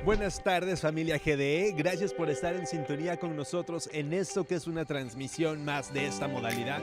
Buenas tardes, familia GDE. Gracias por estar en sintonía con nosotros en esto que es una transmisión más de esta modalidad,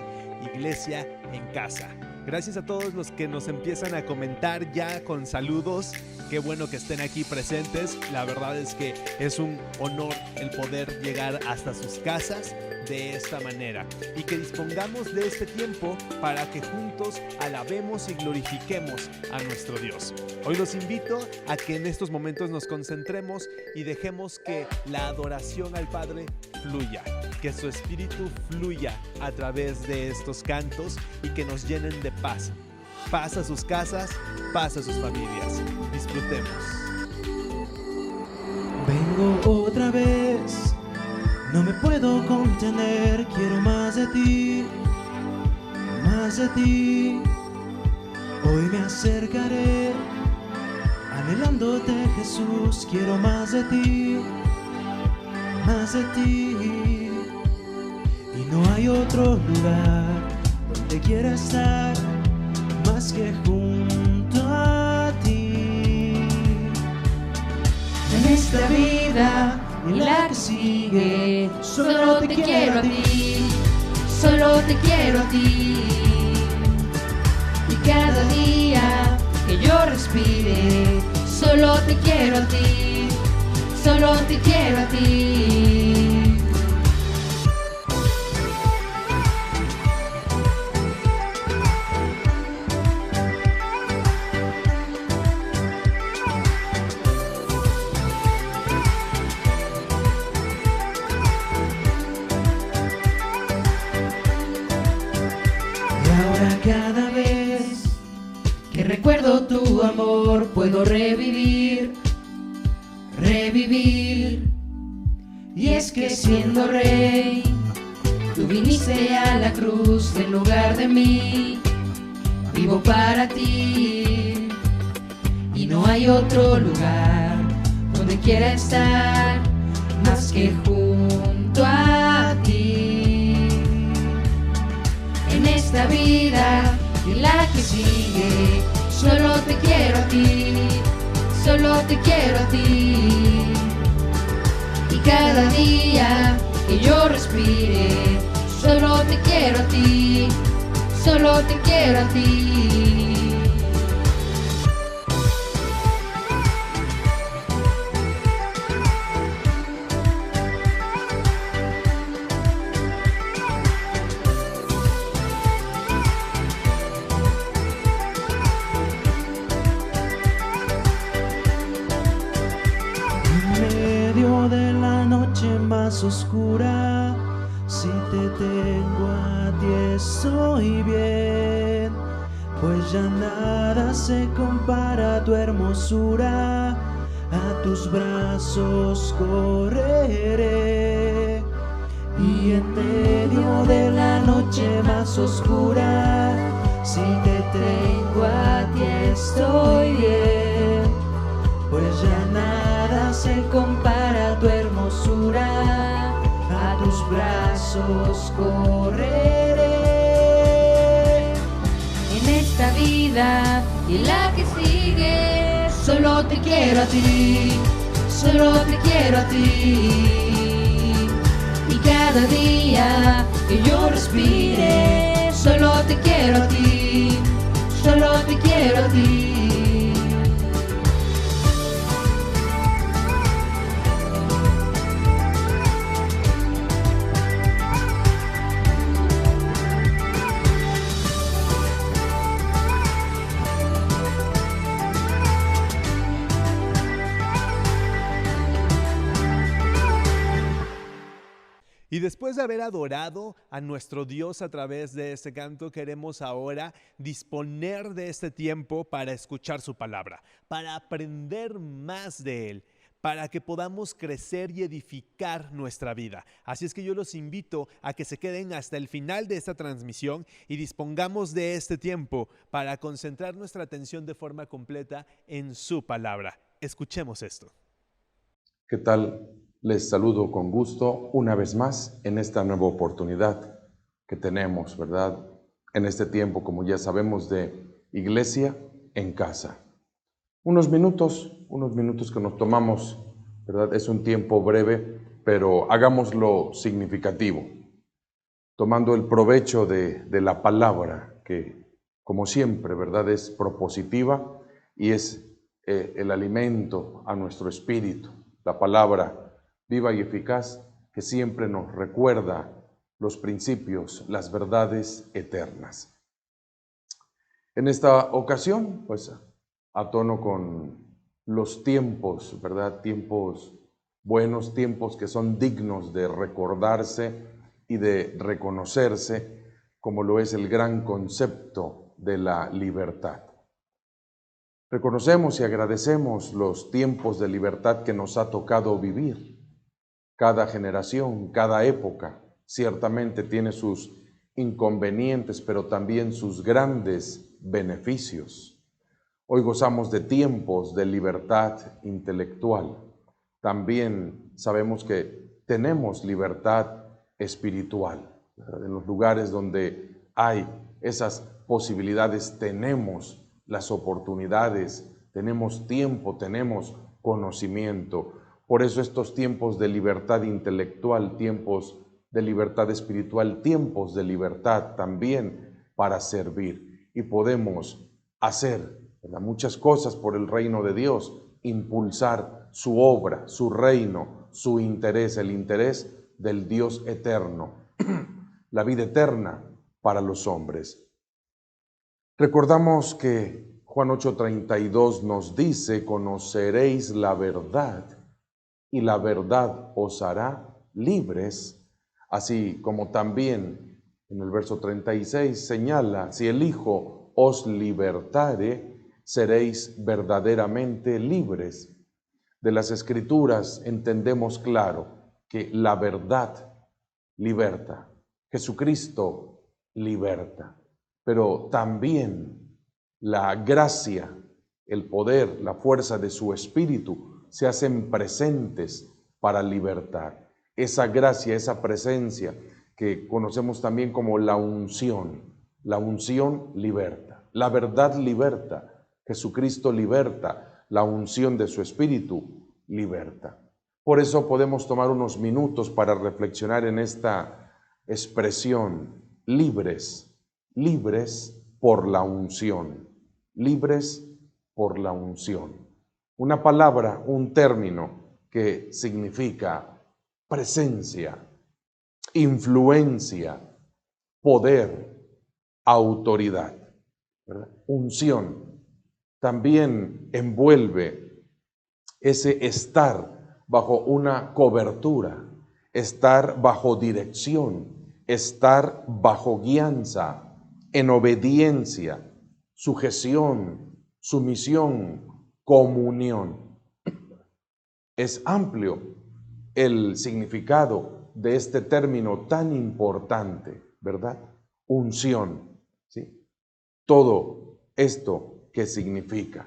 Iglesia en Casa. Gracias a todos los que nos empiezan a comentar ya con saludos. Qué bueno que estén aquí presentes. La verdad es que es un honor el poder llegar hasta sus casas de esta manera y que dispongamos de este tiempo para que juntos alabemos y glorifiquemos a nuestro Dios. Hoy los invito a que en estos momentos nos concentremos y dejemos que la adoración al Padre fluya, que su espíritu fluya a través de estos cantos y que nos llenen de paz. Paz a sus casas, paz a sus familias. Disfrutemos. Vengo otra vez, no me puedo contener, quiero más de ti, más de ti. Hoy me acercaré, anhelándote, Jesús, quiero más de ti, más de ti. Y no hay otro lugar donde quiera estar más que junto a ti. En esta vida y la que sigue, solo te quiero a ti, solo te quiero a ti. Y cada día que yo respire, solo te quiero a ti, solo te quiero a ti. Cada vez que recuerdo tu amor puedo revivir, revivir. Y es que siendo rey, tú viniste a la cruz en lugar de mí. Vivo para ti y no hay otro lugar donde quiera estar más que junto a ti. En esta vida y la que sigue, solo te quiero a ti, solo te quiero a ti. Y cada día que yo respire, solo te quiero a ti, solo te quiero a ti. Oscura, si te tengo a ti estoy bien, pues ya nada se compara a tu hermosura, a tus brazos correré. Y en medio de la noche más oscura, si te tengo a ti estoy bien, pues ya nada se compara a tu hermosura, a tus brazos correré. En esta vida y la que sigue, solo te quiero a ti, solo te quiero a ti. Y cada día que yo respire, solo te quiero a ti, solo te quiero a ti. Y después de haber adorado a nuestro Dios a través de este canto, queremos ahora disponer de este tiempo para escuchar su palabra, para aprender más de Él, para que podamos crecer y edificar nuestra vida. Así es que yo los invito a que se queden hasta el final de esta transmisión y dispongamos de este tiempo para concentrar nuestra atención de forma completa en su palabra. Escuchemos esto. ¿Qué tal? Les saludo con gusto una vez más en esta nueva oportunidad que tenemos, ¿verdad? En este tiempo, como ya sabemos, de Iglesia en Casa. Unos minutos que nos tomamos ¿verdad? Es un tiempo breve, pero hagámoslo significativo, tomando el provecho de la palabra, que como siempre, ¿verdad?, es propositiva y es el alimento a nuestro espíritu, la palabra viva y eficaz que siempre nos recuerda los principios, las verdades eternas. En esta ocasión, pues, a tono con los tiempos, ¿verdad? Tiempos buenos, tiempos que son dignos de recordarse y de reconocerse, como lo es el gran concepto de la libertad. Reconocemos y agradecemos los tiempos de libertad que nos ha tocado vivir. Cada generación, cada época, ciertamente tiene sus inconvenientes, pero también sus grandes beneficios. Hoy gozamos de tiempos de libertad intelectual. También sabemos que tenemos libertad espiritual. En los lugares donde hay esas posibilidades, tenemos las oportunidades, tenemos tiempo, tenemos conocimiento. Por eso estos tiempos de libertad intelectual, tiempos de libertad espiritual, tiempos de libertad también para servir. Y podemos hacer, ¿verdad?, muchas cosas por el reino de Dios, impulsar su obra, su reino, su interés, el interés del Dios eterno, la vida eterna para los hombres. Recordamos que Juan 8:32 nos dice: conoceréis la verdad y la verdad os hará libres, así como también en el verso 36 señala: si el Hijo os libertare, seréis verdaderamente libres. De las Escrituras entendemos claro que la verdad liberta, Jesucristo liberta, pero también la gracia, el poder, la fuerza de su Espíritu se hacen presentes para libertar. Esa gracia, esa presencia que conocemos también como la unción liberta, la verdad liberta, Jesucristo liberta, la unción de su Espíritu liberta. Por eso podemos tomar unos minutos para reflexionar en esta expresión: libres, libres por la unción, libres por la unción. Una palabra, un término que significa presencia, influencia, poder, autoridad, ¿verdad? Unción también envuelve ese estar bajo una cobertura, estar bajo dirección, estar bajo guianza, en obediencia, sujeción, sumisión, comunión. Es amplio el significado de este término tan importante, ¿verdad? Unción, ¿sí? Todo esto que significa.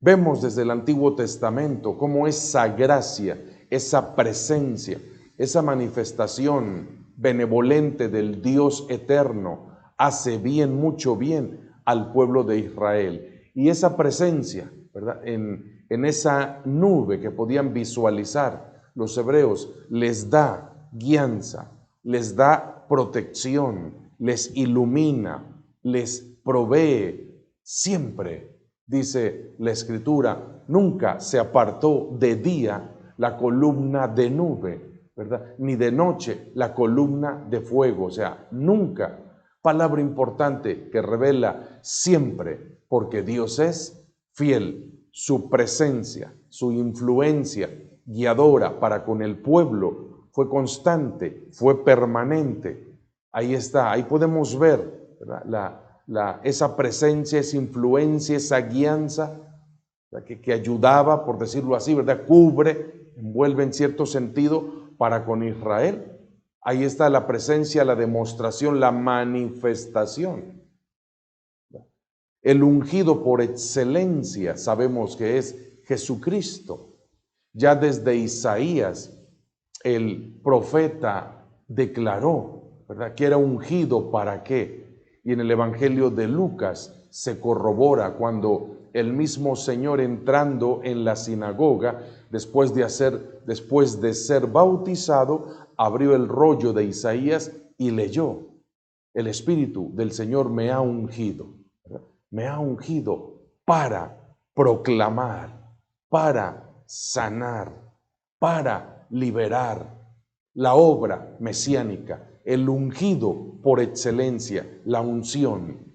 Vemos desde el Antiguo Testamento cómo esa gracia, esa presencia, esa manifestación benevolente del Dios eterno hace bien, mucho bien al pueblo de Israel. Y esa presencia, ¿verdad?, en esa nube que podían visualizar los hebreos, les da guianza, les da protección, les ilumina, les provee. Siempre, dice la Escritura, nunca se apartó de día la columna de nube, ¿verdad?, ni de noche la columna de fuego. O sea, nunca. Palabra importante que revela siempre, porque Dios es fiel. Su presencia, su influencia guiadora para con el pueblo fue constante, fue permanente. Ahí está, ahí podemos ver, ¿verdad?, esa presencia, esa influencia, esa guianza que ayudaba, por decirlo así, ¿verdad?, cubre, envuelve en cierto sentido para con Israel. Ahí está la presencia, la demostración, la manifestación. El ungido por excelencia sabemos que es Jesucristo. Ya desde Isaías el profeta declaró, ¿verdad?, que era ungido. ¿Para qué? Y en el Evangelio de Lucas se corrobora cuando el mismo Señor entrando en la sinagoga, después de ser bautizado, abrió el rollo de Isaías y leyó: el Espíritu del Señor me ha ungido, ¿verdad? Me ha ungido para proclamar, para sanar, para liberar. La obra mesiánica, el ungido por excelencia, la unción.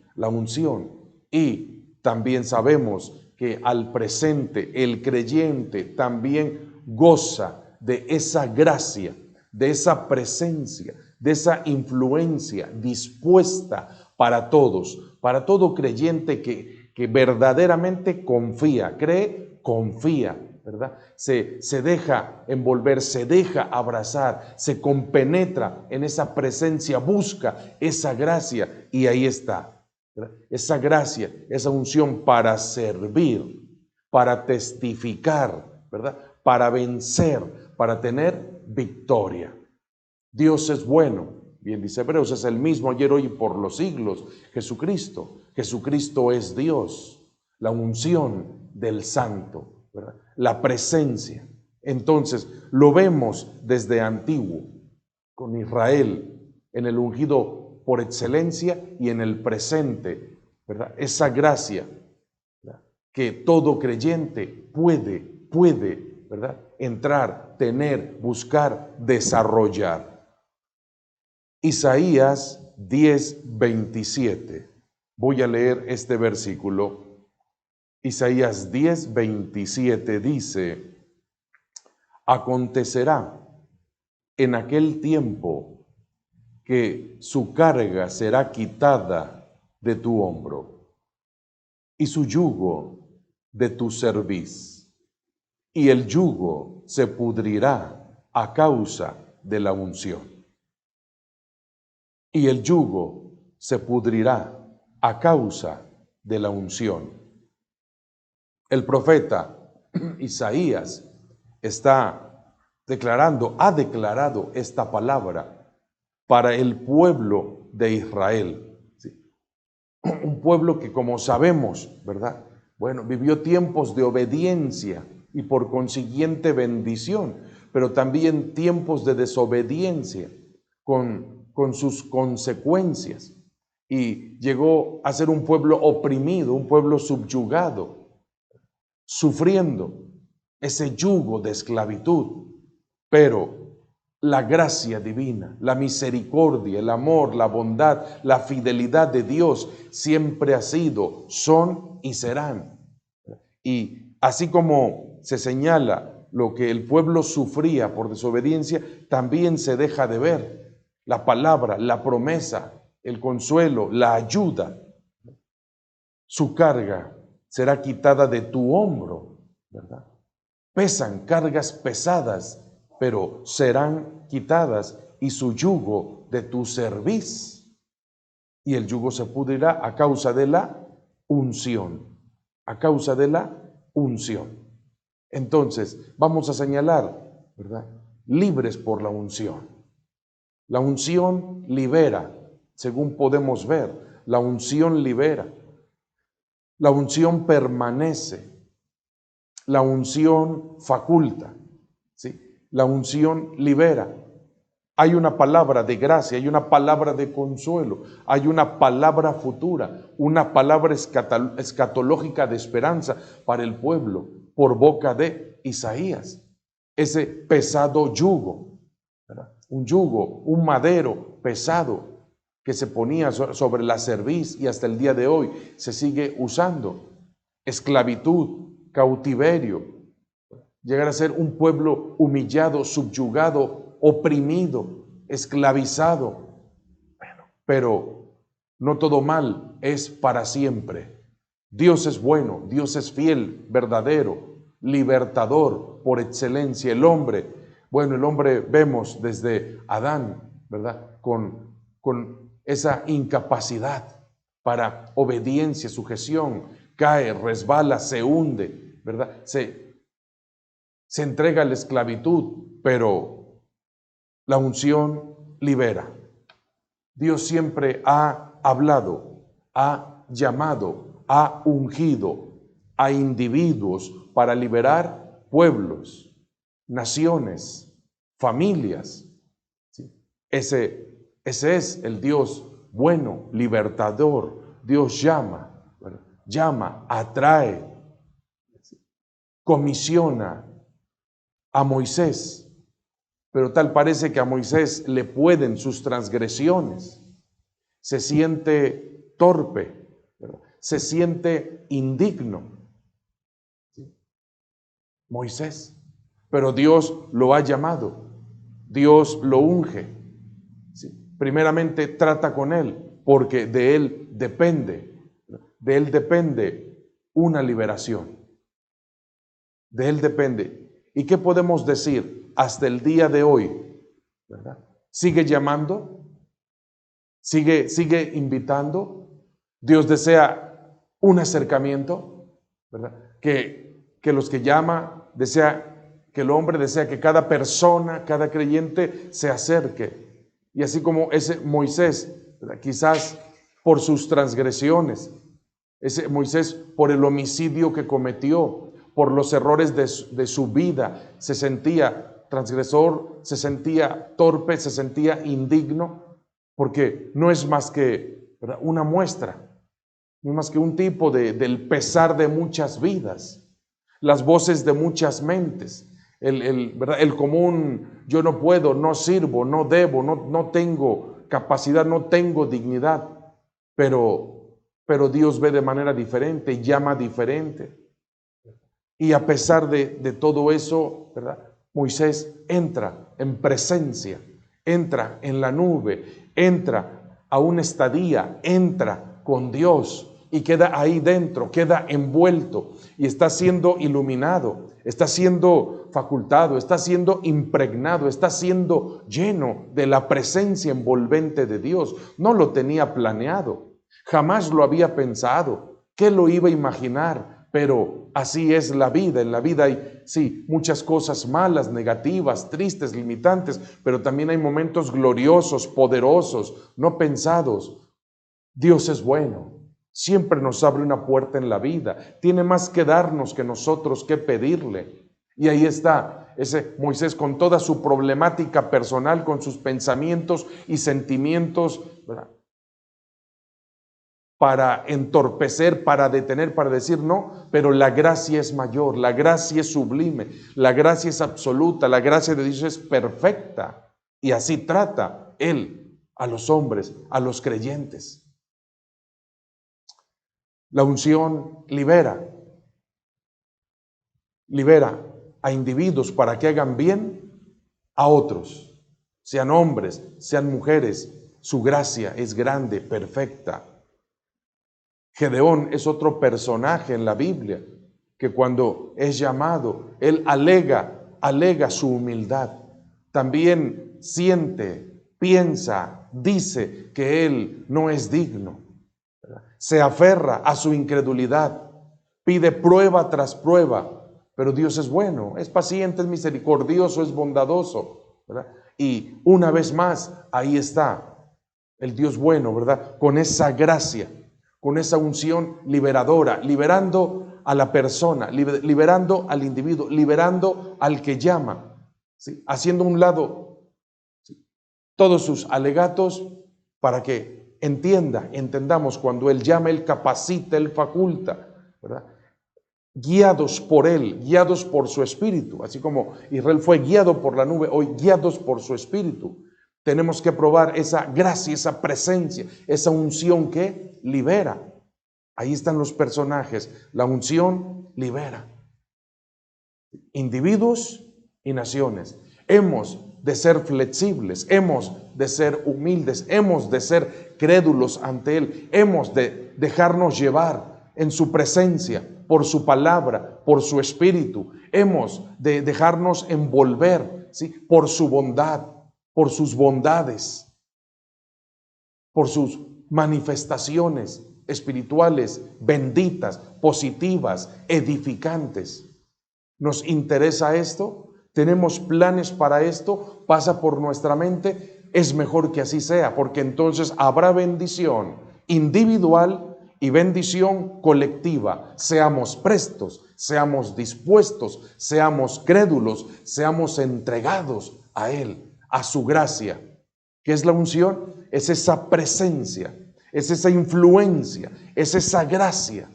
Y también sabemos que al presente el creyente también goza de esa gracia, de esa presencia, de esa influencia dispuesta para todos, para todo creyente que verdaderamente confía, cree, confía, ¿verdad? Se deja envolver, se deja abrazar, se compenetra en esa presencia, busca esa gracia y ahí está, ¿verdad? Esa gracia, esa unción para servir, para testificar, ¿verdad? Para vencer, para tener victoria. Dios es bueno, bien dice Hebreos, es el mismo ayer, hoy y por los siglos. Jesucristo es Dios, la unción del Santo, ¿verdad? La presencia. Entonces, lo vemos desde antiguo, con Israel, en el ungido por excelencia y en el presente, ¿verdad? Esa gracia, ¿verdad? Que todo creyente puede, ¿verdad? Entrar, tener, buscar, desarrollar. Isaías 10:27. Voy a leer este versículo. Isaías 10:27 dice: acontecerá en aquel tiempo que su carga será quitada de tu hombro y su yugo de tu cerviz, y el yugo se pudrirá a causa de la unción. Y el yugo se pudrirá a causa de la unción. El profeta Isaías ha declarado esta palabra para el pueblo de Israel. ¿Sí? Un pueblo que, como sabemos, ¿verdad? Bueno, vivió tiempos de obediencia y por consiguiente bendición, pero también tiempos de desobediencia con sus consecuencias, y llegó a ser un pueblo oprimido, un pueblo subyugado, sufriendo ese yugo de esclavitud. Pero la gracia divina, la misericordia, el amor, la bondad, la fidelidad de Dios siempre ha sido, son y serán. Y así como se señala lo que el pueblo sufría por desobediencia, también se deja de ver la palabra, la promesa, el consuelo, la ayuda. Su carga será quitada de tu hombro, ¿verdad? Pesan cargas pesadas, pero serán quitadas, y su yugo de tu cerviz. Y el yugo se pudrirá a causa de la unción, a causa de la unción. Entonces, vamos a señalar, ¿verdad? Libres por la unción. La unción libera, según podemos ver, la unción libera. La unción permanece. La unción faculta, ¿sí? La unción libera. Hay una palabra de gracia, hay una palabra de consuelo, hay una palabra futura, una palabra escatológica de esperanza para el pueblo por boca de Isaías. Ese pesado yugo, ¿verdad? Un yugo, un madero pesado que se ponía sobre la cerviz y hasta el día de hoy se sigue usando. Esclavitud, cautiverio, llegar a ser un pueblo humillado, subyugado, oprimido, esclavizado. Bueno, pero no todo mal es para siempre. Dios es bueno, Dios es fiel, verdadero, libertador por excelencia. El hombre vemos desde Adán, ¿verdad? Con esa incapacidad para obediencia, sujeción, cae, resbala, se hunde, ¿verdad? Se entrega a la esclavitud, pero la unción libera. Dios siempre ha hablado, ha llamado, ha ungido, a individuos para liberar pueblos, naciones, familias. ¿Sí? Ese es el Dios bueno, libertador. Dios llama, ¿verdad? Llama, atrae, comisiona a Moisés, pero tal parece que a Moisés le pueden sus transgresiones. Se siente torpe, ¿verdad? Se siente indigno. ¿Sí? Moisés, pero Dios lo ha llamado, Dios lo unge. ¿Sí? Primeramente trata con él, porque de él depende una liberación. De él depende. ¿Y qué podemos decir hasta el día de hoy? ¿Verdad? ¿Sigue llamando? ¿Sigue invitando? Dios desea un acercamiento, ¿verdad? Que los que llama, que el hombre desea que cada persona, cada creyente se acerque. Y así como ese Moisés, ¿verdad? Quizás por sus transgresiones, ese Moisés por el homicidio que cometió, por los errores de su vida, se sentía transgresor, se sentía torpe, se sentía indigno, porque no es más que, ¿verdad?, una muestra, no es más que un tipo del pesar de muchas vidas, las voces de muchas mentes, ¿verdad?, el común, yo no puedo, no sirvo, no debo, no tengo capacidad, no tengo dignidad, pero Dios ve de manera diferente, llama diferente. Y a pesar de todo eso, ¿verdad?, Moisés entra en presencia, entra en la nube, entra a una estadía, entra con Dios y queda ahí dentro, queda envuelto y está siendo iluminado, está siendo facultado, está siendo impregnado, está siendo lleno de la presencia envolvente de Dios. No lo tenía planeado, jamás lo había pensado, ¿qué lo iba a imaginar? Pero así es la vida. En la vida hay, sí, muchas cosas malas, negativas, tristes, limitantes, pero también hay momentos gloriosos, poderosos, no pensados. Dios es bueno, siempre nos abre una puerta en la vida, tiene más que darnos que nosotros que pedirle. Y ahí está ese Moisés con toda su problemática personal, con sus pensamientos y sentimientos, ¿verdad?, para entorpecer, para detener, para decir no, pero la gracia es mayor, la gracia es sublime, la gracia es absoluta, la gracia de Dios es perfecta, y así trata Él a los hombres, a los creyentes. La unción libera a individuos para que hagan bien a otros, sean hombres, sean mujeres. Su gracia es grande, perfecta. Gedeón es otro personaje en la Biblia que cuando es llamado, él alega su humildad. También siente, piensa, dice que él no es digno. Se aferra a su incredulidad, pide prueba tras prueba, pero Dios es bueno, es paciente, es misericordioso, es bondadoso, ¿verdad? Y una vez más, ahí está el Dios bueno, ¿verdad? Con esa gracia, con esa unción liberadora, liberando a la persona, liberando al individuo, liberando al que llama, ¿sí?, haciendo a un lado, ¿sí?, todos sus alegatos para que entendamos cuando Él llama, Él capacita, Él faculta, ¿verdad? Guiados por Él, guiados por su Espíritu, así como Israel fue guiado por la nube, hoy guiados por su Espíritu. Tenemos que probar esa gracia, esa presencia, esa unción que libera. Ahí están los personajes. La unción libera. Individuos y naciones. Hemos de ser flexibles, hemos de ser humildes, hemos de ser crédulos ante Él, hemos de dejarnos llevar en su presencia, por su palabra, por su Espíritu. Hemos de dejarnos envolver, ¿sí?, por su bondad, por sus bondades, por sus manifestaciones espirituales benditas, positivas, edificantes. ¿Nos interesa esto? ¿Tenemos planes para esto? ¿Pasa por nuestra mente? Es mejor que así sea, porque entonces habrá bendición individual y bendición colectiva. Seamos prestos, seamos dispuestos, seamos crédulos, seamos entregados a Él, a su gracia. ¿Qué es la unción? Es esa presencia, es esa influencia, es esa gracia.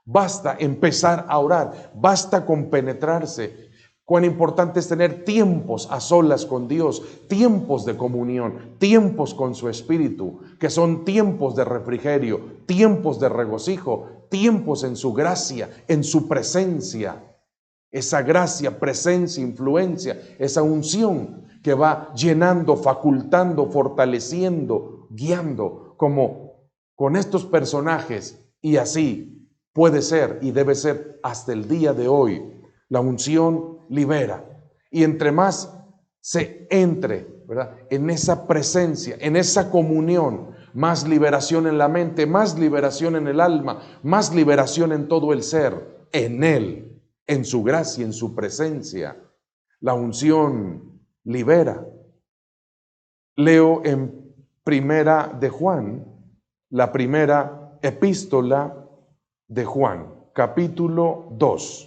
Basta empezar a orar, basta compenetrarse. Cuán importante es tener tiempos a solas con Dios, tiempos de comunión, tiempos con su Espíritu, que son tiempos de refrigerio, tiempos de regocijo, tiempos en su gracia, en su presencia. Esa gracia, presencia, influencia, esa unción que va llenando, facultando, fortaleciendo, guiando, como con estos personajes, y así puede ser y debe ser hasta el día de hoy. La unción libera, y entre más se entre, ¿verdad?, en esa presencia, en esa comunión, más liberación en la mente, más liberación en el alma, más liberación en todo el ser, en Él, en su gracia, en su presencia. La unción libera. Leo en Primera de Juan, la primera epístola de Juan, capítulo 2.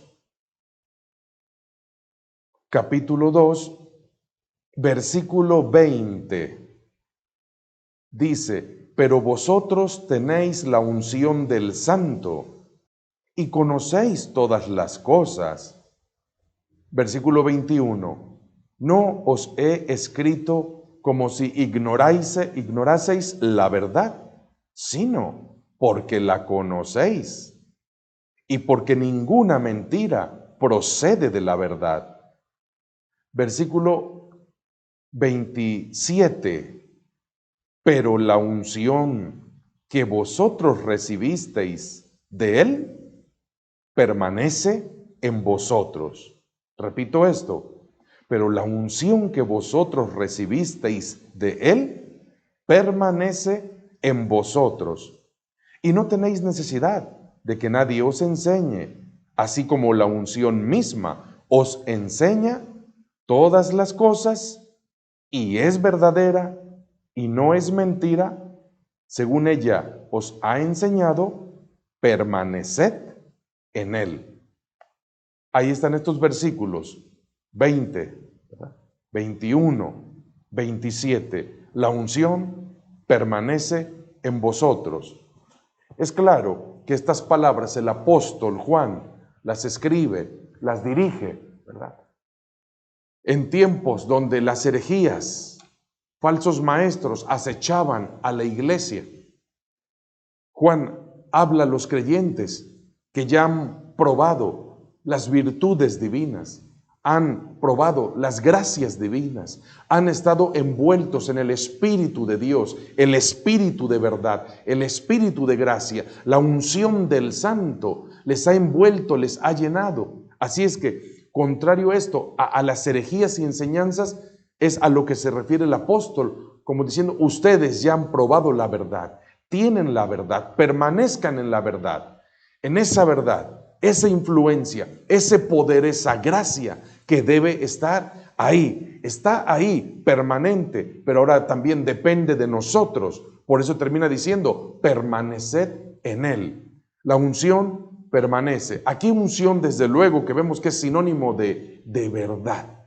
Capítulo 2, versículo 20. Dice: pero vosotros tenéis la unción del Santo y conocéis todas las cosas. Versículo 21. No os he escrito como si ignoraseis la verdad, sino porque la conocéis y porque ninguna mentira procede de la verdad. Versículo 27. Pero la unción que vosotros recibisteis de Él permanece en vosotros. Repito esto. Pero la unción que vosotros recibisteis de Él permanece en vosotros. Y no tenéis necesidad de que nadie os enseñe, así como la unción misma os enseña todas las cosas, y es verdadera y no es mentira, según ella os ha enseñado, permaneced en Él. Ahí están estos versículos 20, 21, 27. La unción permanece en vosotros. Es claro que estas palabras el apóstol Juan las escribe, las dirige, ¿verdad?, en tiempos donde las herejías, falsos maestros acechaban a la iglesia. Juan habla a los creyentes que ya han probado las virtudes divinas, han probado las gracias divinas, han estado envueltos en el Espíritu de Dios, el Espíritu de verdad, el Espíritu de gracia, la unción del Santo les ha envuelto, les ha llenado. Así es que, contrario a esto, a las herejías y enseñanzas, es a lo que se refiere el apóstol, como diciendo: ustedes ya han probado la verdad, tienen la verdad, permanezcan en la verdad, en esa verdad, esa influencia, ese poder, esa gracia que debe estar ahí, está ahí, permanente, pero ahora también depende de nosotros. Por eso termina diciendo: permaneced en Él. La unción permanece. Aquí unción, desde luego, que vemos que es sinónimo de verdad.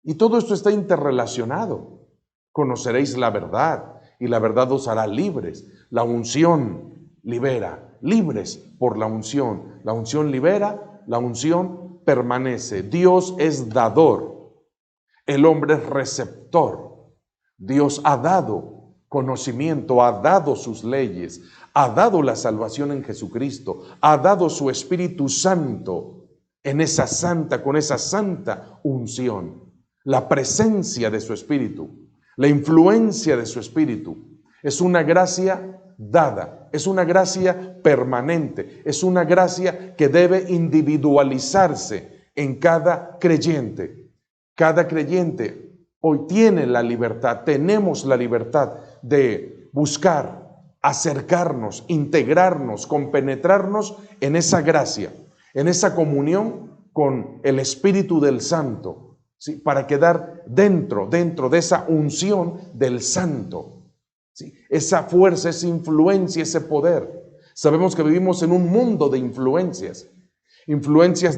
Y todo esto está interrelacionado. Conoceréis la verdad y la verdad os hará libres. La unción libera, libres por la unción. La unción libera, la unción permanece. Dios es dador, el hombre es receptor. Dios ha dado conocimiento, ha dado sus leyes, ha dado la salvación en Jesucristo, ha dado su Espíritu Santo en esa santa, con esa santa unción, la presencia de su Espíritu, la influencia de su Espíritu. Es una gracia dada, es una gracia permanente, es una gracia que debe individualizarse en cada creyente. Cada creyente hoy tiene la libertad, tenemos la libertad de buscar, acercarnos, integrarnos, compenetrarnos en esa gracia, en esa comunión con el Espíritu del Santo, ¿sí?, para quedar dentro de esa unción del Santo, ¿sí?, esa fuerza, esa influencia, ese poder. Sabemos que vivimos en un mundo de influencias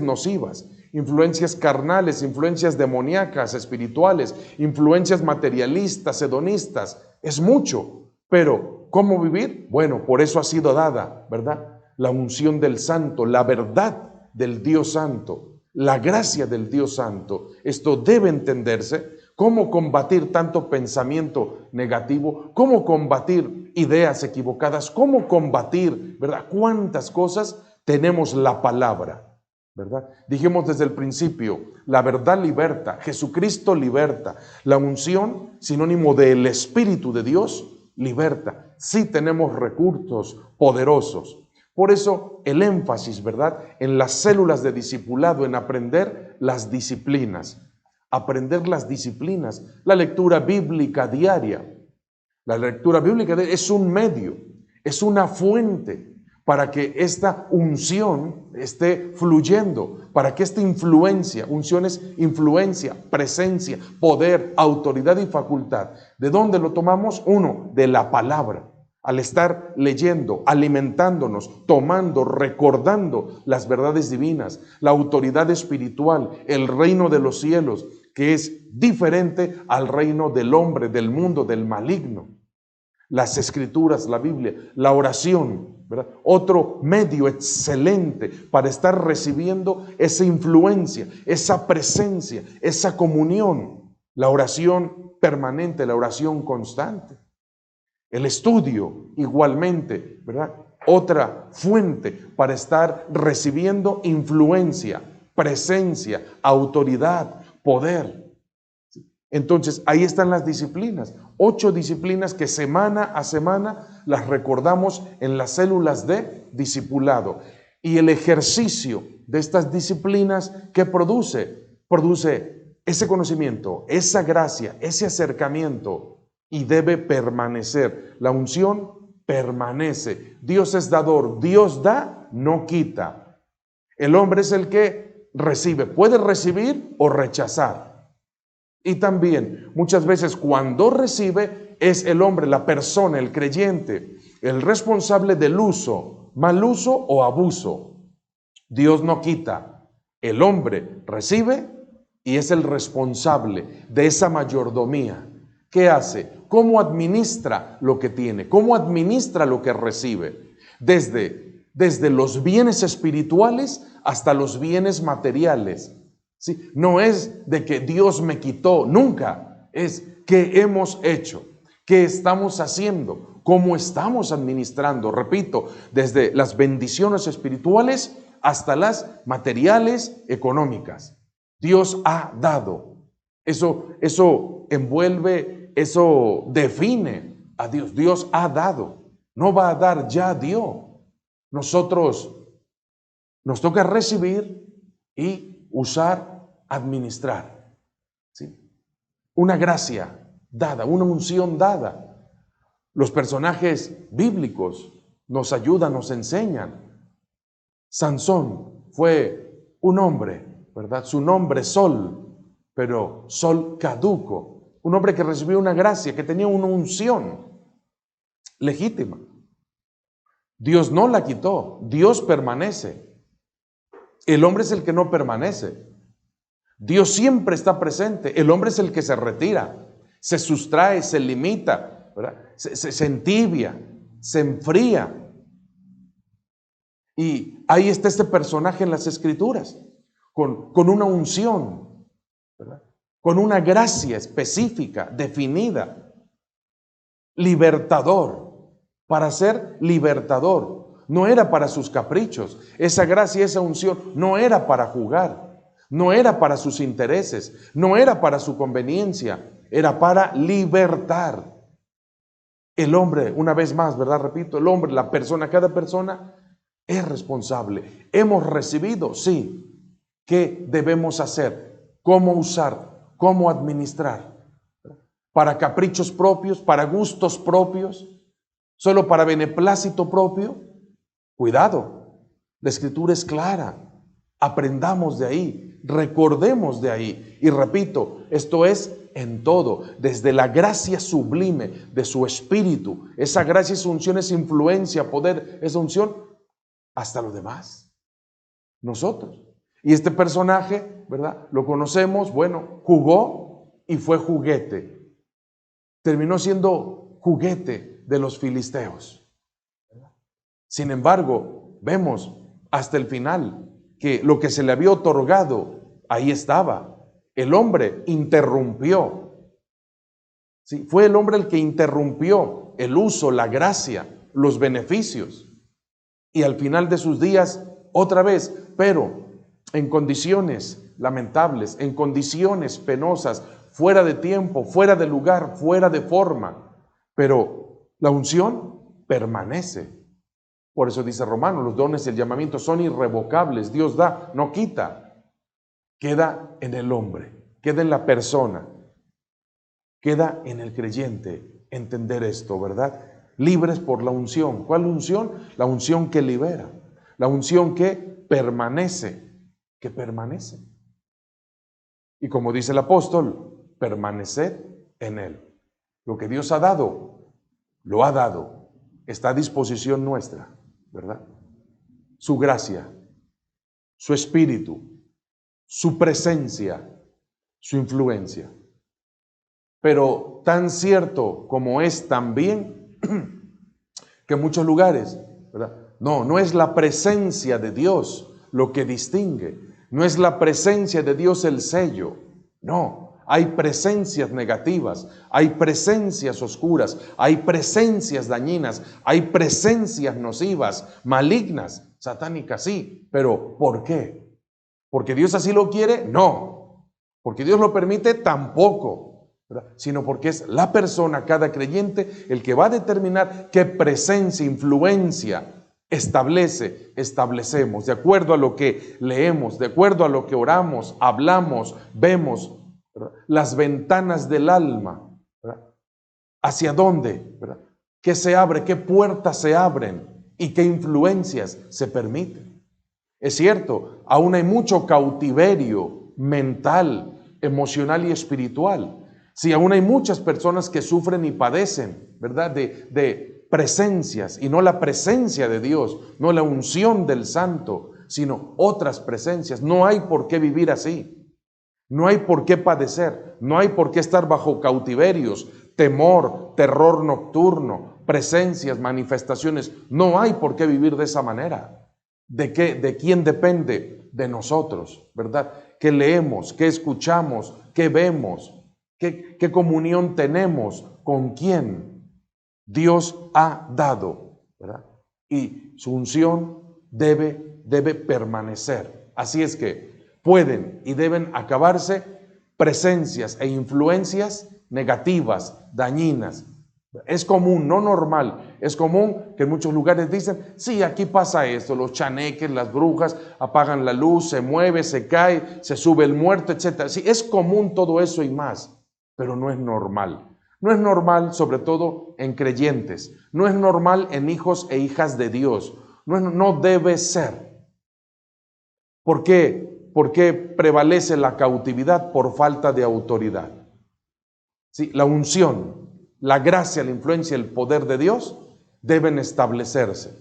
nocivas, influencias carnales, influencias demoníacas, espirituales, influencias materialistas, hedonistas. Es mucho, pero ¿cómo vivir? Bueno, por eso ha sido dada, ¿verdad? La unción del Santo, la verdad del Dios Santo, la gracia del Dios Santo. Esto debe entenderse. ¿Cómo combatir tanto pensamiento negativo? ¿Cómo combatir ideas equivocadas? ¿Cómo combatir, verdad? ¿Cuántas cosas? Tenemos la palabra, ¿verdad? Dijimos desde el principio, la verdad liberta, Jesucristo liberta. La unción, sinónimo del Espíritu de Dios, liberta. Sí tenemos recursos poderosos. Por eso el énfasis, ¿verdad?, en las células de discipulado, en aprender las disciplinas. Aprender las disciplinas, la lectura bíblica diaria. La lectura bíblica es un medio, es una fuente para que esta unción esté fluyendo, para que esta influencia, unción es influencia, presencia, poder, autoridad y facultad. ¿De dónde lo tomamos? Uno, de la palabra. Al estar leyendo, alimentándonos, tomando, recordando las verdades divinas, la autoridad espiritual, el reino de los cielos, que es diferente al reino del hombre, del mundo, del maligno. Las escrituras, la Biblia, la oración, ¿verdad? Otro medio excelente para estar recibiendo esa influencia, esa presencia, esa comunión. La oración permanente, la oración constante. El estudio, igualmente, ¿verdad? Otra fuente para estar recibiendo influencia, presencia, autoridad, poder. Entonces, ahí están las disciplinas. 8 disciplinas que semana a semana las recordamos en las células de discipulado. Y el ejercicio de estas disciplinas, ¿qué produce? Produce ese conocimiento, esa gracia, ese acercamiento. Y debe permanecer. La unción permanece. Dios es dador. Dios da, no quita. El hombre es el que recibe. Puede recibir o rechazar. Y también muchas veces cuando recibe es el hombre, la persona, el creyente, el responsable del uso, mal uso o abuso. Dios no quita. El hombre recibe y es el responsable de esa mayordomía. ¿Qué hace? ¿Cómo administra lo que tiene? ¿Cómo administra lo que recibe? Desde los bienes espirituales hasta los bienes materiales. ¿Sí? No es de que Dios me quitó, nunca. Es qué hemos hecho, qué estamos haciendo, cómo estamos administrando. Repito, desde las bendiciones espirituales hasta las materiales económicas. Dios ha dado. Eso envuelve. Eso define a Dios. Dios ha dado. No va a dar, ya dio. Nosotros nos toca recibir y usar, administrar. ¿Sí? Una gracia dada, una unción dada. Los personajes bíblicos nos ayudan, nos enseñan. Sansón fue un hombre, ¿verdad? Su nombre Sol, pero Sol caduco. Un hombre que recibió una gracia, que tenía una unción legítima. Dios no la quitó, Dios permanece. El hombre es el que no permanece. Dios siempre está presente, el hombre es el que se retira, se sustrae, se limita, ¿verdad? Se entibia, se enfría. Y ahí está este personaje en las Escrituras, con una unción, ¿verdad? Con una gracia específica, definida, libertador, para ser libertador. No era para sus caprichos, esa gracia, esa unción no era para jugar, no era para sus intereses, no era para su conveniencia, era para libertar. El hombre, una vez más, ¿verdad? Repito, el hombre, la persona, cada persona es responsable. Hemos recibido, sí. ¿Qué debemos hacer? ¿Cómo usar? ¿Cómo administrar? ¿Para caprichos propios? ¿Para gustos propios? ¿Solo para beneplácito propio? Cuidado, la Escritura es clara. Aprendamos de ahí, recordemos de ahí. Y repito, esto es en todo, desde la gracia sublime de su Espíritu. Esa gracia, esa unción, esa influencia, poder, esa unción, hasta lo demás, nosotros. Y este personaje, ¿verdad? Lo conocemos, bueno, jugó y fue juguete. Terminó siendo juguete de los filisteos. Sin embargo, vemos hasta el final que lo que se le había otorgado, ahí estaba. El hombre interrumpió. Sí, fue el hombre el que interrumpió el uso, la gracia, los beneficios. Y al final de sus días, otra vez, pero en condiciones lamentables, en condiciones penosas, fuera de tiempo, fuera de lugar, fuera de forma. Pero la unción permanece. Por eso dice Romanos, los dones y el llamamiento son irrevocables. Dios da, no quita. Queda en el hombre, queda en la persona, queda en el creyente entender esto, ¿verdad? Libres por la unción. ¿Cuál unción? La unción que libera, la unción que permanece. Y como dice el apóstol, permaneced en él. Lo que Dios ha dado, lo ha dado, está a disposición nuestra, ¿verdad? Su gracia, su espíritu, su presencia, su influencia. Pero tan cierto como es también que en muchos lugares, ¿verdad? No es la presencia de Dios lo que distingue, no es la presencia de Dios el sello, no, hay presencias negativas, hay presencias oscuras, hay presencias dañinas, hay presencias nocivas, malignas, satánicas, sí, pero ¿por qué? ¿Porque Dios así lo quiere? No. ¿Porque Dios lo permite? Tampoco. ¿Verdad? Sino porque es la persona, cada creyente, el que va a determinar qué presencia, influencia establecemos, de acuerdo a lo que leemos, de acuerdo a lo que oramos, hablamos, vemos, ¿verdad? Las ventanas del alma, ¿verdad? ¿Hacia dónde? ¿Verdad? ¿Qué se abre? ¿Qué puertas se abren? ¿Y qué influencias se permiten? Es cierto, aún hay mucho cautiverio mental, emocional y espiritual. Sí, aún hay muchas personas que sufren y padecen, ¿verdad? De presencias, y no la presencia de Dios, no la unción del Santo, sino otras presencias. No hay por qué vivir así. No hay por qué padecer. No hay por qué estar bajo cautiverios, temor, terror nocturno, presencias, manifestaciones. No hay por qué vivir de esa manera. ¿De qué? ¿De quién depende? De nosotros, ¿verdad? ¿Qué leemos? ¿Qué escuchamos? ¿Qué vemos? ¿Qué comunión tenemos? ¿Con quién? Dios ha dado, ¿verdad? Y su unción debe permanecer. Así es que pueden y deben acabarse presencias e influencias negativas, dañinas. Es común, no normal, es común que en muchos lugares dicen, sí, aquí pasa esto, los chaneques, las brujas apagan la luz, se mueve, se cae, se sube el muerto, etc. Sí, es común todo eso y más, pero no es normal. No es normal, sobre todo en creyentes, no es normal en hijos e hijas de Dios, no debe ser. ¿Por qué? Porque prevalece la cautividad por falta de autoridad. Sí, la unción, la gracia, la influencia, el poder de Dios deben establecerse.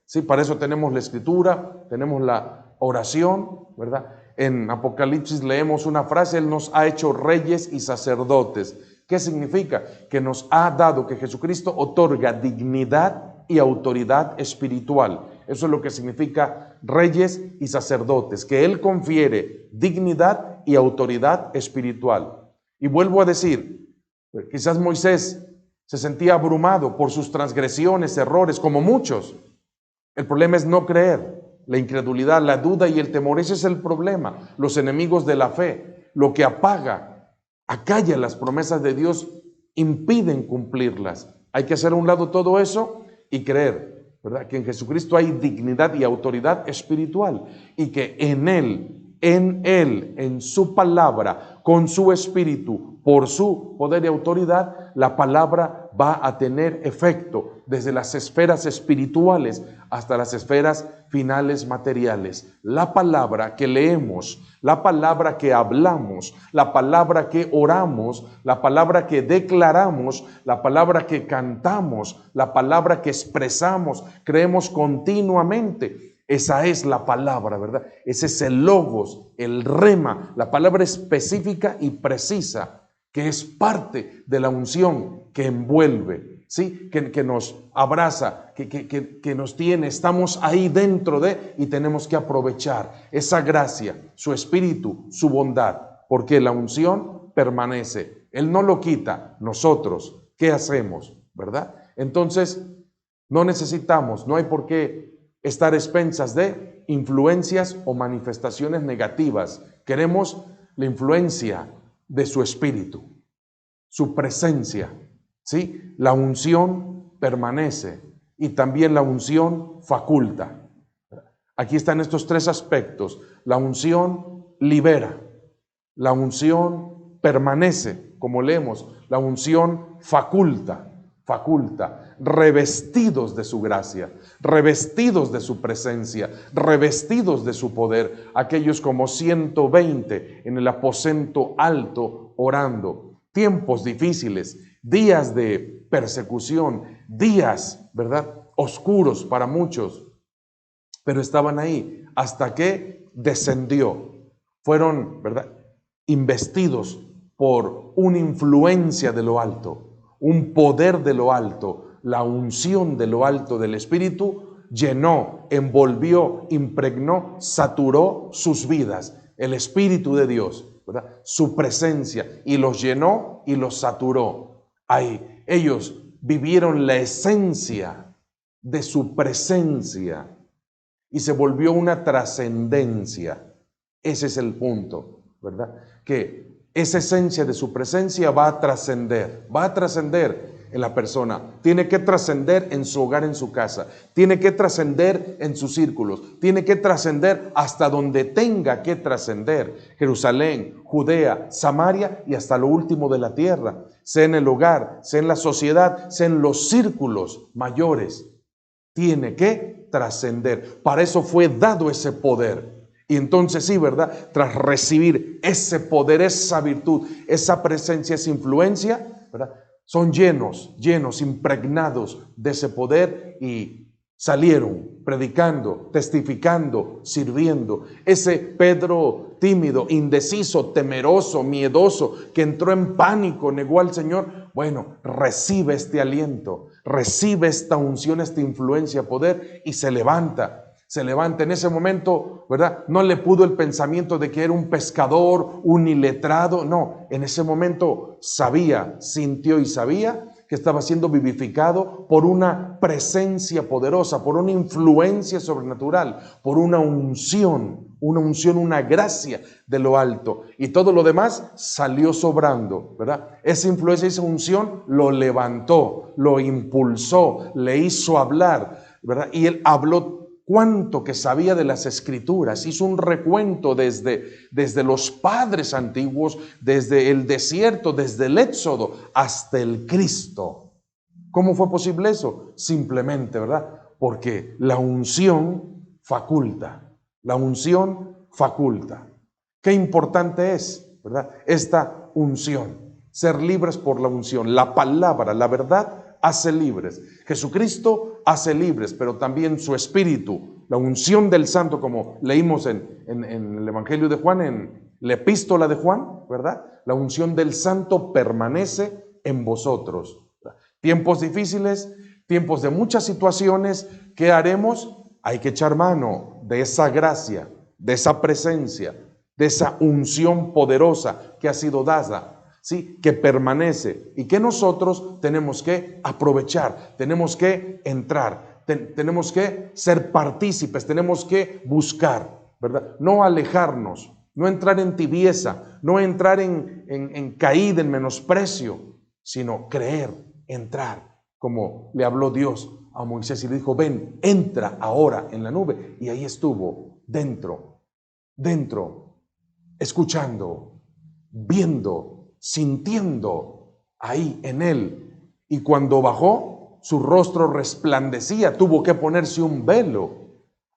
Sí, para eso tenemos la escritura, tenemos la oración, ¿verdad? En Apocalipsis leemos una frase, Él nos ha hecho reyes y sacerdotes. ¿Qué significa? Que nos ha dado, que Jesucristo otorga dignidad y autoridad espiritual. Eso es lo que significa reyes y sacerdotes, que Él confiere dignidad y autoridad espiritual. Y vuelvo a decir, quizás Moisés se sentía abrumado por sus transgresiones, errores, como muchos. El problema es no creer, la incredulidad, la duda y el temor. Ese es el problema, los enemigos de la fe. Lo que apaga, acalla las promesas de Dios, impiden cumplirlas. Hay que hacer a un lado todo eso y creer, ¿verdad? Que en Jesucristo hay dignidad y autoridad espiritual y que en Él, en su palabra, con su espíritu, por su poder y autoridad, la palabra va a tener efecto desde las esferas espirituales hasta las esferas finales materiales. La palabra que leemos, la palabra que hablamos, la palabra que oramos, la palabra que declaramos, la palabra que cantamos, la palabra que expresamos, creemos continuamente. Esa es la palabra, ¿verdad? Ese es el logos, el rema, la palabra específica y precisa, que es parte de la unción que envuelve, ¿sí? Que nos abraza, que nos tiene, estamos ahí dentro de, y tenemos que aprovechar esa gracia, su espíritu, su bondad, porque la unción permanece. Él no lo quita. Nosotros, ¿qué hacemos? ¿Verdad? Entonces, no necesitamos, no hay por qué estar a expensas de influencias o manifestaciones negativas. Queremos la influencia de su espíritu, su presencia, ¿sí? La unción permanece y también la unción faculta. Aquí están estos tres aspectos. La unción libera, la unción permanece, como leemos, la unción faculta, revestidos de su gracia, revestidos de su presencia, revestidos de su poder, aquellos como 120 en el aposento alto orando, tiempos difíciles, días de persecución, días, ¿verdad?, oscuros para muchos, pero estaban ahí hasta que descendió, fueron, ¿verdad?, investidos por una influencia de lo alto, un poder de lo alto, la unción de lo alto del Espíritu llenó, envolvió, impregnó, saturó sus vidas, el Espíritu de Dios, ¿verdad?, su presencia, y los llenó y los saturó. Ahí ellos vivieron la esencia de su presencia y se volvió una trascendencia. Ese es el punto, ¿verdad? Que esa esencia de su presencia va a trascender en la persona. Tiene que trascender en su hogar, en su casa. Tiene que trascender en sus círculos. Tiene que trascender hasta donde tenga que trascender. Jerusalén, Judea, Samaria y hasta lo último de la tierra. Sea en el hogar, sea en la sociedad, sea en los círculos mayores. Tiene que trascender. Para eso fue dado ese poder. Y entonces sí, ¿verdad?, tras recibir ese poder, esa virtud, esa presencia, esa influencia, ¿verdad?, son llenos, impregnados de ese poder y salieron predicando, testificando, sirviendo. Ese Pedro tímido, indeciso, temeroso, miedoso, que entró en pánico, negó al Señor, bueno, recibe este aliento, recibe esta unción, esta influencia, poder, y se levanta. En ese momento, ¿verdad?, no le pudo el pensamiento de que era un pescador, un iletrado. No, en ese momento sabía, sintió y sabía que estaba siendo vivificado por una presencia poderosa, por una influencia sobrenatural, por una unción, una gracia de lo alto. Y todo lo demás salió sobrando, ¿verdad? Esa influencia, esa unción lo levantó, lo impulsó, le hizo hablar, ¿verdad? Y él habló cuánto que sabía de las Escrituras, hizo un recuento desde los padres antiguos, desde el desierto, desde el Éxodo hasta el Cristo. ¿Cómo fue posible eso? Simplemente, ¿verdad?, porque la unción faculta, Qué importante es, ¿verdad?, esta unción, ser libres por la unción. La palabra, la verdad, hace libres. Jesucristo hace libres, pero también su Espíritu, la unción del Santo, como leímos en el Evangelio de Juan, en la Epístola de Juan, ¿verdad? La unción del Santo permanece en vosotros. Tiempos difíciles, tiempos de muchas situaciones, ¿qué haremos? Hay que echar mano de esa gracia, de esa presencia, de esa unción poderosa que ha sido dada, ¿sí?, que permanece y que nosotros tenemos que aprovechar, tenemos que entrar, tenemos que ser partícipes, tenemos que buscar, ¿verdad? No alejarnos, no entrar en tibieza, no entrar en caída, en menosprecio, sino creer, entrar, como le habló Dios a Moisés y le dijo: ven, entra ahora en la nube. Y ahí estuvo, dentro, escuchando, viendo, sintiendo ahí en él Y cuando bajó, su rostro resplandecía, tuvo que ponerse un velo.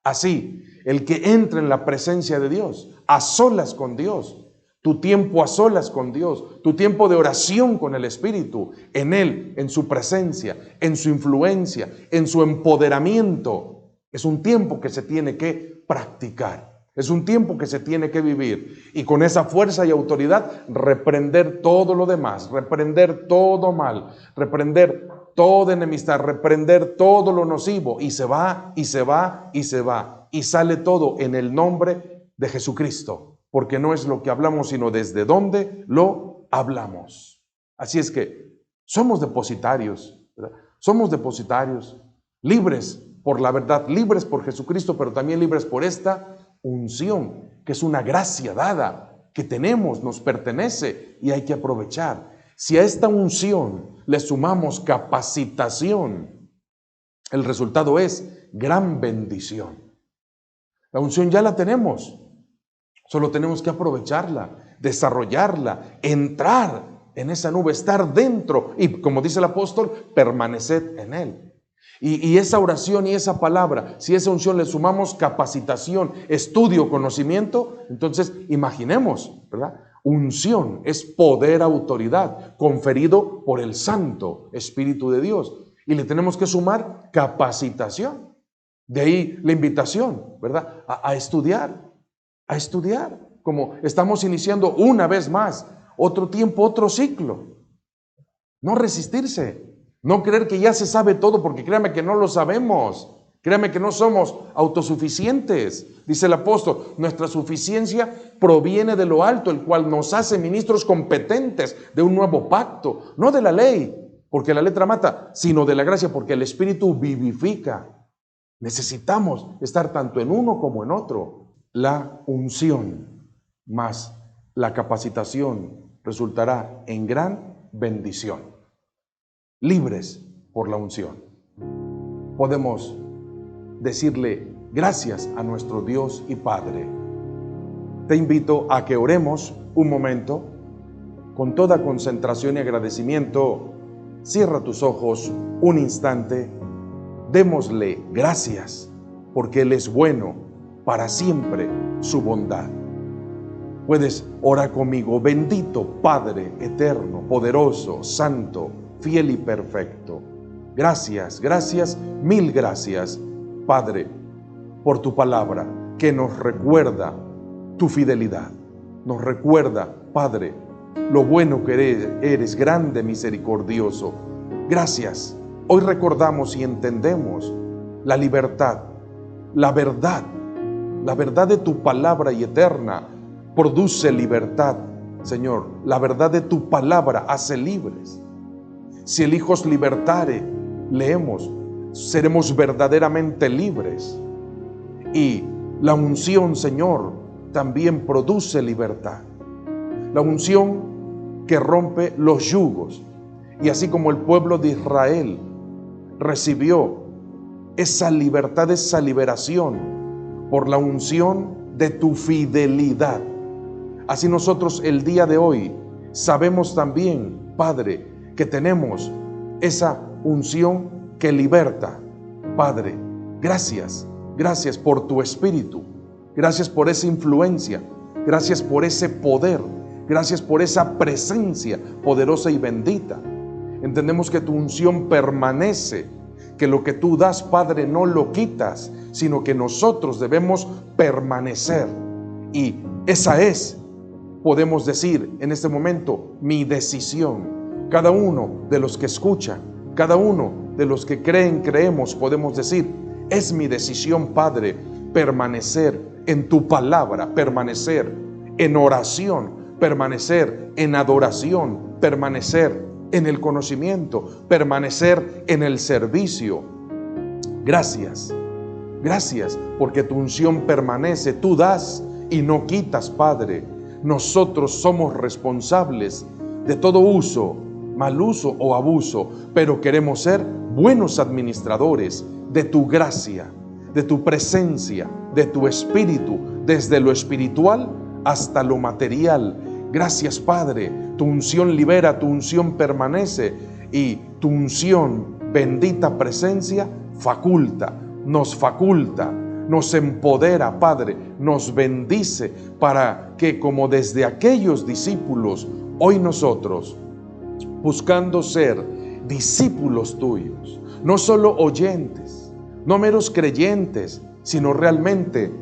Así, el que entra en la presencia de Dios, a solas con Dios, tu tiempo a solas con Dios, tu tiempo de oración con el Espíritu, en Él, en su presencia, en su influencia, en su empoderamiento, es un tiempo que se tiene que practicar. Es un tiempo que se tiene que vivir y con esa fuerza y autoridad reprender todo lo demás, reprender todo mal, reprender toda enemistad, reprender todo lo nocivo y se va, y se va, y se va. Y sale todo en el nombre de Jesucristo, porque no es lo que hablamos, sino desde dónde lo hablamos. Así es que somos depositarios, ¿verdad? Somos depositarios, libres por la verdad, libres por Jesucristo, pero también libres por esta unción, que es una gracia dada, que tenemos, nos pertenece y hay que aprovechar. Si a esta unción le sumamos capacitación, el resultado es gran bendición. La unción ya la tenemos, solo tenemos que aprovecharla, desarrollarla, entrar en esa nube, estar dentro y, como dice el apóstol, permaneced en él. Y esa oración y esa palabra, si a esa unción le sumamos capacitación, estudio, conocimiento, entonces imaginemos, ¿verdad? Unción es poder, autoridad, conferido por el Santo Espíritu de Dios. Y le tenemos que sumar capacitación. De ahí la invitación, ¿verdad? A estudiar, como estamos iniciando una vez más, otro tiempo, otro ciclo. No resistirse. No creer que ya se sabe todo, porque créame que no lo sabemos. Créame que no somos autosuficientes. Dice el apóstol, nuestra suficiencia proviene de lo alto, el cual nos hace ministros competentes de un nuevo pacto. No de la ley, porque la letra mata, sino de la gracia, porque el Espíritu vivifica. Necesitamos estar tanto en uno como en otro. La unción más la capacitación resultará en gran bendición. Libres por la unción. Podemos decirle gracias a nuestro Dios y Padre. Te invito a que oremos un momento con toda concentración y agradecimiento. Cierra tus ojos un instante. Démosle gracias porque Él es bueno, para siempre su bondad. Puedes orar conmigo. Bendito Padre eterno, poderoso, santo, fiel y perfecto. Gracias, gracias, mil gracias, Padre, por tu palabra que nos recuerda tu fidelidad. Nos recuerda, Padre, lo bueno que eres, grande, misericordioso. Gracias. Hoy recordamos y entendemos la libertad, la verdad de tu palabra y eterna produce libertad, Señor. La verdad de tu palabra hace libres. Si el Hijo os libertare, leemos, seremos verdaderamente libres. Y la unción, Señor, también produce libertad. La unción que rompe los yugos. Y así como el pueblo de Israel recibió esa libertad, esa liberación por la unción de tu fidelidad. Así nosotros el día de hoy sabemos también, Padre, que tenemos esa unción que liberta. Padre, gracias, gracias por tu Espíritu, gracias por esa influencia, gracias por ese poder, gracias por esa presencia poderosa y bendita. Entendemos que tu unción permanece, que lo que tú das, Padre, no lo quitas, sino que nosotros debemos permanecer. Y esa es, podemos decir en este momento, mi decisión. Cada uno de los que escuchan, cada uno de los que creemos, podemos decir, es mi decisión, Padre, permanecer en tu palabra, permanecer en oración, permanecer en adoración, permanecer en el conocimiento, permanecer en el servicio. Gracias, gracias, porque tu unción permanece, tú das y no quitas, Padre. Nosotros somos responsables de todo uso, mal uso o abuso, pero queremos ser buenos administradores de tu gracia, de tu presencia, de tu espíritu, desde lo espiritual hasta lo material. Gracias, Padre, tu unción libera, tu unción permanece y tu unción, bendita presencia, nos empodera, Padre, nos bendice para que, como desde aquellos discípulos, hoy nosotros, buscando ser discípulos tuyos, no solo oyentes, no meros creyentes, sino realmente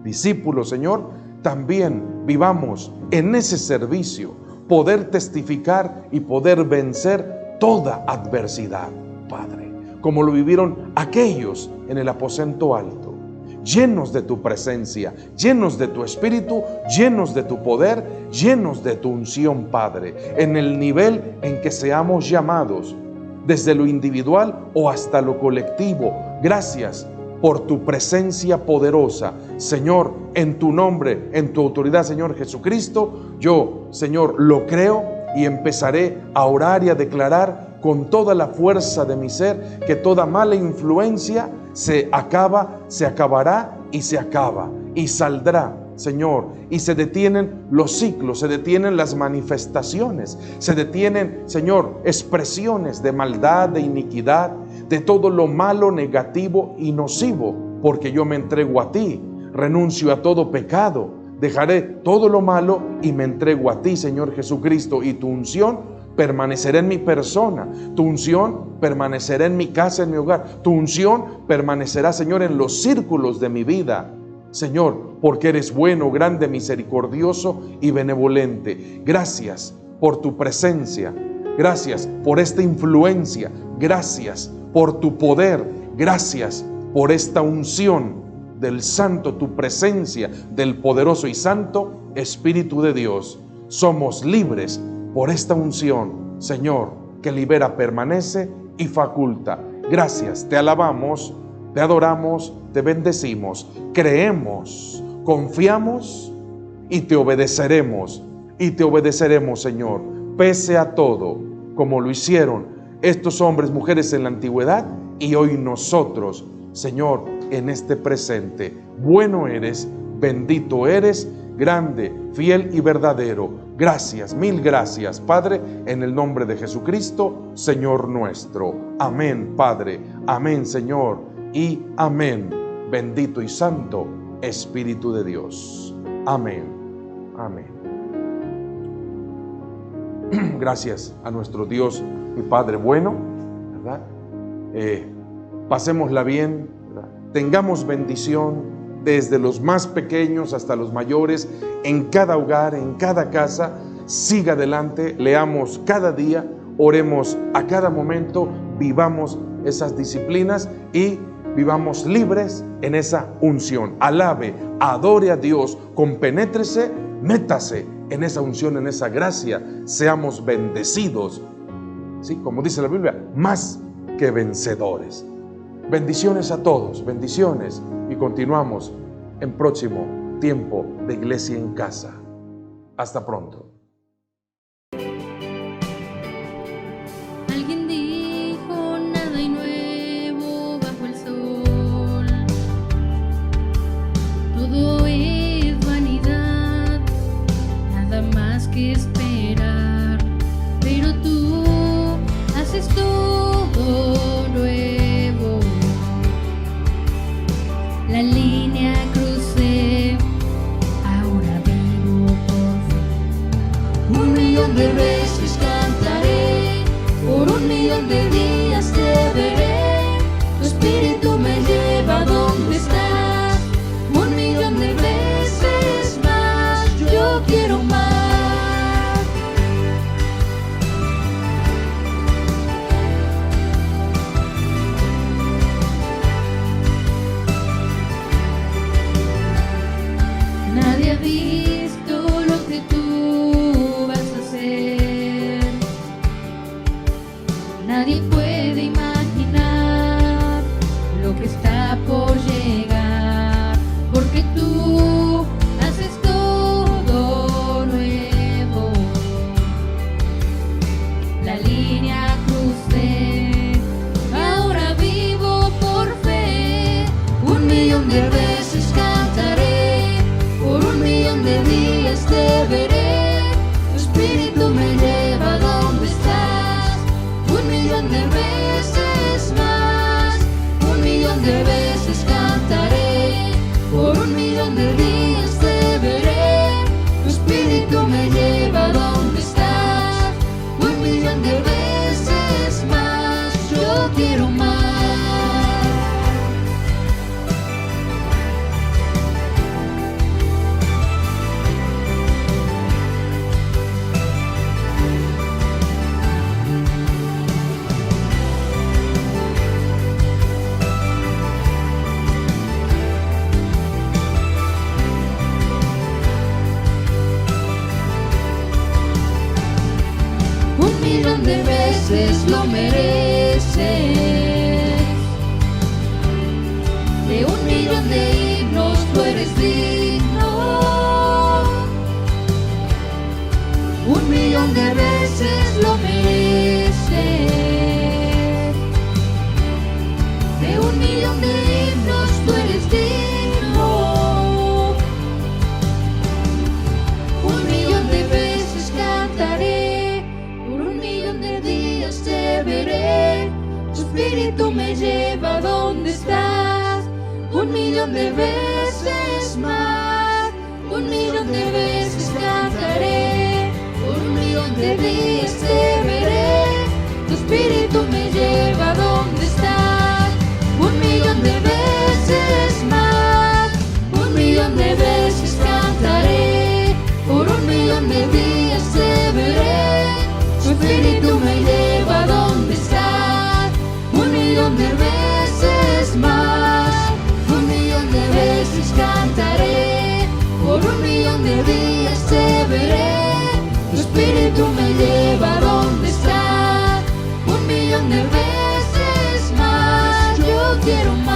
discípulos, Señor, también vivamos en ese servicio, poder testificar y poder vencer toda adversidad, Padre, como lo vivieron aquellos en el aposento alto, llenos de tu presencia, llenos de tu espíritu, llenos de tu poder, llenos de tu unción, Padre, en el nivel en que seamos llamados, desde lo individual o hasta lo colectivo. Gracias por tu presencia poderosa, Señor, en tu nombre, en tu autoridad, Señor Jesucristo. Yo, Señor, lo creo y empezaré a orar y a declarar con toda la fuerza de mi ser que toda mala influencia se acabará y se acaba y saldrá, Señor, y se detienen los ciclos, se detienen las manifestaciones, se detienen, Señor, expresiones de maldad, de iniquidad, de todo lo malo, negativo y nocivo, porque yo me entrego a ti, renuncio a todo pecado, dejaré todo lo malo y me entrego a ti, Señor Jesucristo, y tu unción permanecerá en mi persona, tu unción permanecerá en mi casa, en mi hogar, tu unción permanecerá, Señor, en los círculos de mi vida, Señor, porque eres bueno, grande, misericordioso y benevolente. Gracias por tu presencia, gracias por esta influencia, gracias por tu poder, gracias por esta unción del santo, tu presencia del poderoso y santo Espíritu de Dios. Somos libres por esta unción, Señor, que libera, permanece y faculta. Gracias, te alabamos, te adoramos, te bendecimos, creemos, confiamos y te obedeceremos, Señor, pese a todo, como lo hicieron estos hombres, mujeres en la antigüedad y hoy nosotros, Señor, en este presente. Bueno eres, bendito eres, grande, fiel y verdadero. Gracias, mil gracias, Padre, en el nombre de Jesucristo, Señor nuestro. Amén, Padre. Amén, Señor. Y amén. Bendito y santo Espíritu de Dios. Amén. Amén. Gracias a nuestro Dios y Padre bueno, ¿verdad? Pasémosla bien, ¿verdad? Tengamos bendición desde los más pequeños hasta los mayores, en cada hogar, en cada casa. Siga adelante, leamos cada día, oremos a cada momento, vivamos esas disciplinas y vivamos libres en esa unción. Alabe, adore a Dios, compenétrese, métase en esa unción, en esa gracia. Seamos bendecidos, ¿sí? Como dice la Biblia, más que vencedores. Bendiciones a todos, bendiciones. Y continuamos en próximo tiempo de Iglesia en Casa. Hasta pronto. Alguien dijo: nada hay nuevo bajo el sol, todo es vanidad, nada más que esperar, pero tú haces todo nuevo. La línea crucé, ahora vivo por fe. veces lo mereces. De 1.000.000 de himnos tú eres digno. 1.000.000 de veces lo mereces. De 1.000.000 de himnos tú eres digno. 1.000.000 de veces cantaré. Por 1.000.000 de días te veré. Tu espíritu me lleva a donde estás. 1.000.000 de veces más. 1.000.000 de veces cantaré. Por 1.000.000 de días te veré. Tu espíritu me lleva a donde estás. 1.000.000 de veces más. 1.000.000 de veces cantaré. Por 1.000.000 de días te veré. Tu espíritu me lleva a donde estás. 1.000.000 de veces más. 1.000.000 de veces cantaré. Por 1.000.000 de días te veré. Tu espíritu me lleva a donde estás. 1.000.000 de veces más. Yo quiero más.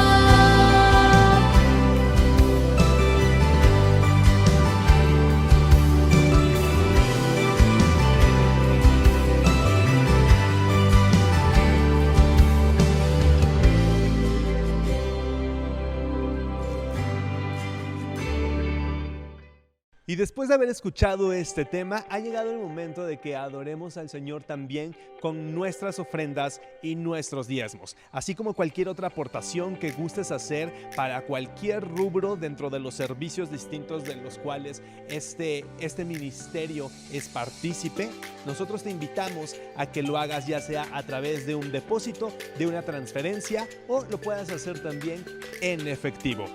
Y después de haber escuchado este tema, ha llegado el momento de que adoremos al Señor también con nuestras ofrendas y nuestros diezmos, así como cualquier otra aportación que gustes hacer para cualquier rubro dentro de los servicios distintos de los cuales este ministerio es partícipe. Nosotros te invitamos a que lo hagas ya sea a través de un depósito, de una transferencia o lo puedas hacer también en efectivo.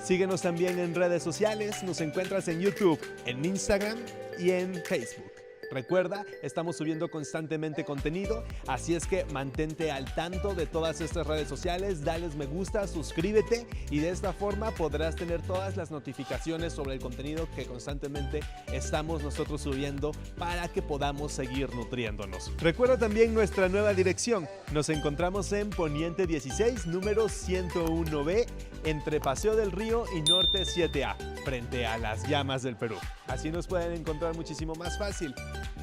Síguenos también en redes sociales, nos encuentras en YouTube, en Instagram y en Facebook. Recuerda, estamos subiendo constantemente contenido, así es que mantente al tanto de todas estas redes sociales, dales me gusta, suscríbete y de esta forma podrás tener todas las notificaciones sobre el contenido que constantemente estamos nosotros subiendo para que podamos seguir nutriéndonos. Recuerda también nuestra nueva dirección, nos encontramos en Poniente 16, número 101B, entre Paseo del Río y Norte 7A, frente a las llamas del Perú. Así nos pueden encontrar muchísimo más fácil.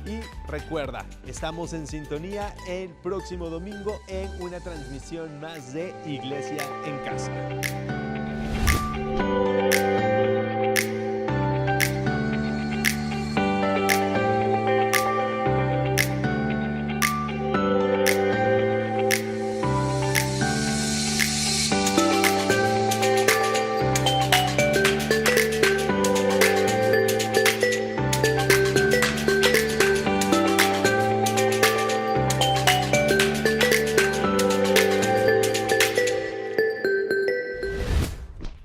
Y recuerda, estamos en sintonía el próximo domingo en una transmisión más de Iglesia en Casa.